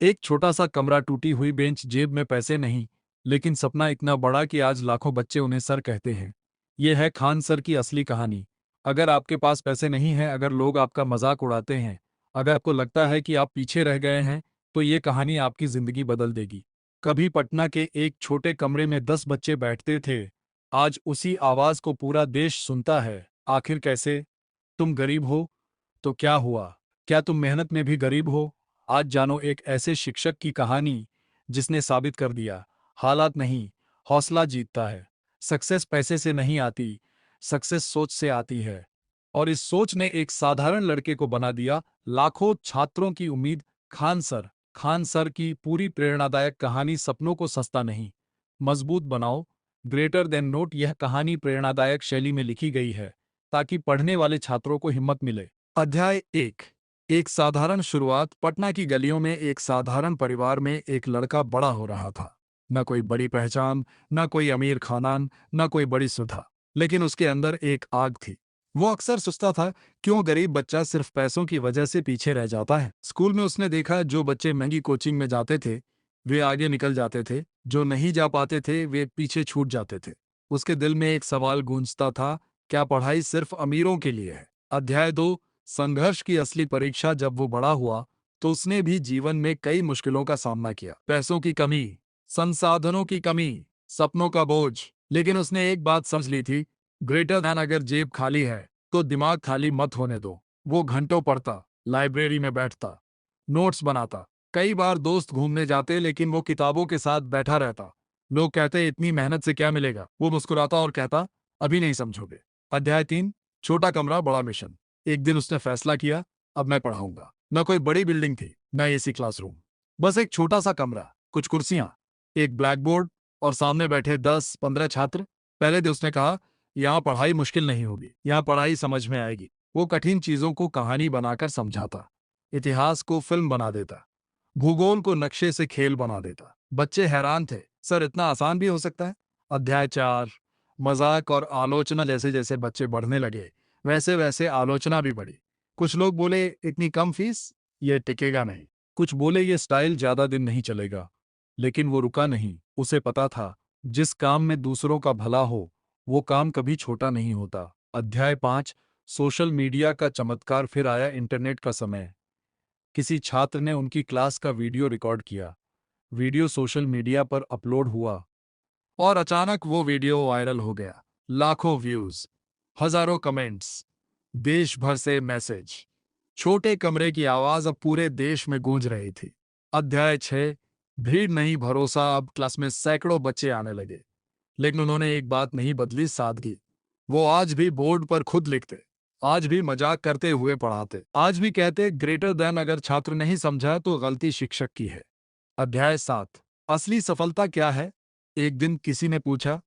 एक छोटा सा कमरा, टूटी हुई बेंच, जेब में पैसे नहीं, लेकिन सपना इतना बड़ा कि आज लाखों बच्चे उन्हें सर कहते हैं। यह है खान सर की असली कहानी। अगर आपके पास पैसे नहीं हैं, अगर लोग आपका मजाक उड़ाते हैं, अगर आपको लगता है कि आप पीछे रह गए हैं, तो ये कहानी आपकी जिंदगी बदल देगी। कभी पटना के एक छोटे कमरे में 10 बच्चे बैठते थे। आज उसी आवाज को पूरा देश सुनता है। आखिर कैसे? तुम गरीब हो तो क्या हुआ? क्या तुम मेहनत में भी गरीब हो? आज जानो एक ऐसे शिक्षक की कहानी जिसने साबित कर दिया, हालात नहीं, हौसला जीतता है। सक्सेस पैसे से नहीं आती, सक्सेस सोच से आती है। और इस सोच ने एक साधारण लड़के को बना दिया लाखों छात्रों की उम्मीद। खान सर की पूरी प्रेरणादायक कहानी सपनों को सस्ता नहीं, मजबूत बनाओ। Greater than note. यह कहानी प्रेरणादायक शैली में लिखी गई है ताकि पढ़ने वाले छात्रों को हिम्मत मिले। अध्याय 1। एक साधारण शुरुआत। पटना की गलियों में एक साधारण परिवार में एक लड़का बड़ा हो रहा था। न कोई बड़ी पहचान, न कोई अमीर खानदान, न कोई बड़ी सुधा, लेकिन उसके अंदर एक आग थी। वो अक्सर सोचता था, क्यों गरीब बच्चा सिर्फ पैसों की वजह से पीछे रह जाता है। स्कूल में उसने देखा, जो बच्चे महंगी कोचिंग में जाते थे वे आगे निकल जाते थे, जो नहीं जा पाते थे वे पीछे छूट जाते थे। उसके दिल में एक सवाल गूंजता था, क्या पढ़ाई सिर्फ अमीरों के लिए है? अध्याय 2। संघर्ष की असली परीक्षा। जब वो बड़ा हुआ तो उसने भी जीवन में कई मुश्किलों का सामना किया। पैसों की कमी, संसाधनों की कमी, सपनों का बोझ। लेकिन उसने एक बात समझ ली थी, ग्रेटर दैन अगर जेब खाली है तो दिमाग खाली मत होने दो। वो घंटों पढ़ता, लाइब्रेरी में बैठता, नोट्स बनाता। कई बार दोस्त घूमने जाते लेकिन वो किताबों के साथ बैठा रहता। लोग कहते, इतनी मेहनत से क्या मिलेगा? वो मुस्कुराता और कहता, अभी नहीं समझोगे। अध्याय 3। छोटा कमरा, बड़ा मिशन। एक दिन उसने फैसला किया, अब मैं पढ़ाऊंगा। न कोई बड़ी बिल्डिंग थी, न एसी क्लासरूम, बस एक छोटा सा कमरा, कुछ कुर्सियां, एक ब्लैक बोर्ड और सामने बैठे 10-15 छात्र। पहले दिन उसने कहा, यहाँ पढ़ाई मुश्किल नहीं होगी, यहाँ पढ़ाई समझ में आएगी। वो कठिन चीजों को कहानी बनाकर समझाता, इतिहास को फिल्म बना देता, भूगोल को नक्शे से खेल बना देता। बच्चे हैरान थे, सर इतना आसान भी हो सकता है? अध्याय 4। मजाक और आलोचना। जैसे जैसे बच्चे बढ़ने लगे वैसे वैसे आलोचना भी बढ़ी। कुछ लोग बोले, इतनी कम फीस, ये टिकेगा नहीं। कुछ बोले, ये स्टाइल ज्यादा दिन नहीं चलेगा। लेकिन वो रुका नहीं। उसे पता था, जिस काम में दूसरों का भला हो वो काम कभी छोटा नहीं होता। अध्याय 5। सोशल मीडिया का चमत्कार। फिर आया इंटरनेट का समय। किसी छात्र ने उनकी क्लास का वीडियो रिकॉर्ड किया। वीडियो सोशल मीडिया पर अपलोड हुआ और अचानक वो वीडियो वायरल हो गया। लाखों व्यूज, हजारों कमेंट्स, देश भर से मैसेज। छोटे कमरे की आवाज अब पूरे देश में गूंज रही थी। अध्याय 6। भीड़ नहीं भरोसा। अब क्लास में सैकड़ों बच्चे आने लगे, लेकिन उन्होंने एक बात नहीं बदली, सादगी। वो आज भी बोर्ड पर खुद लिखते, आज भी मजाक करते हुए पढ़ाते, आज भी कहते, ग्रेटर देन अगर छात्र नहीं समझा तो गलती शिक्षक की है। अध्याय 7। असली सफलता क्या है? एक दिन किसी ने पूछा,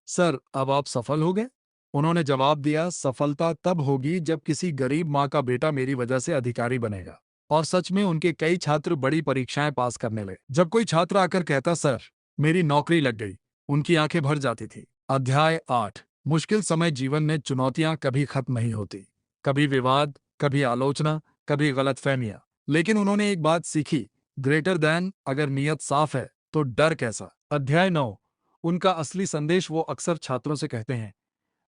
सर अब आप सफल हो गए? उन्होंने जवाब दिया, सफलता तब होगी जब किसी गरीब माँ का बेटा मेरी वजह से अधिकारी बनेगा। और सच में उनके कई छात्र बड़ी परीक्षाएं पास करने लगे। जब कोई छात्र आकर कहता, सर मेरी नौकरी लग गई, उनकी आंखें भर जाती थी। अध्याय 8। मुश्किल समय। जीवन में चुनौतियां कभी खत्म नहीं होती। कभी विवाद, कभी आलोचना, कभी गलतफहमियां। लेकिन उन्होंने एक बात सीखी, ग्रेटर देन अगर नीयत साफ है तो डर कैसा। अध्याय 9। उनका असली संदेश। वो अक्सर छात्रों से कहते हैं,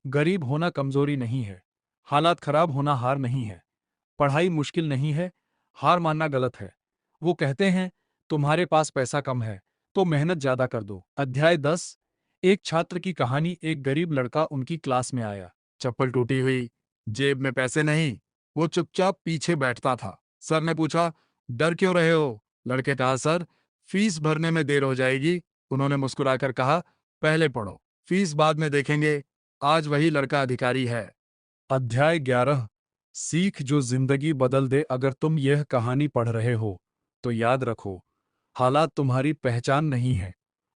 गरीब होना कमजोरी नहीं है, हालात खराब होना हार नहीं है, पढ़ाई मुश्किल नहीं है, हार मानना गलत है। वो कहते हैं, तुम्हारे पास पैसा कम है तो मेहनत ज्यादा कर दो। अध्याय 10। एक छात्र की कहानी। एक गरीब लड़का उनकी क्लास में आया, चप्पल टूटी हुई, जेब में पैसे नहीं। वो चुपचाप पीछे बैठता था। सर ने पूछा, डर क्यों रहे हो? लड़के कहा, सर फीस भरने में देर हो जाएगी। उन्होंने मुस्कुराकर कहा, पहले पढ़ो, फीस बाद में देखेंगे। आज वही लड़का अधिकारी है। अध्याय 11। सीख जो जिंदगी बदल दे। अगर तुम यह कहानी पढ़ रहे हो तो याद रखो, हालात तुम्हारी पहचान नहीं है,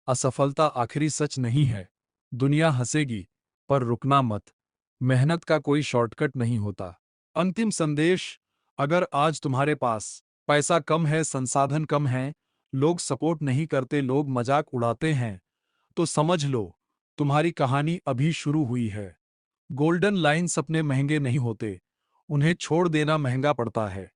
असफलता आखिरी सच नहीं है। दुनिया हंसेगी पर रुकना मत, मेहनत का कोई शॉर्टकट नहीं होता। अंतिम संदेश। अगर आज तुम्हारे पास पैसा कम है, संसाधन कम है, लोग सपोर्ट नहीं करते, लोग मजाक उड़ाते हैं, तो समझ लो तुम्हारी कहानी अभी शुरू हुई है। Golden line. सपने महंगे नहीं होते, उन्हें छोड़ देना महंगा पड़ता है।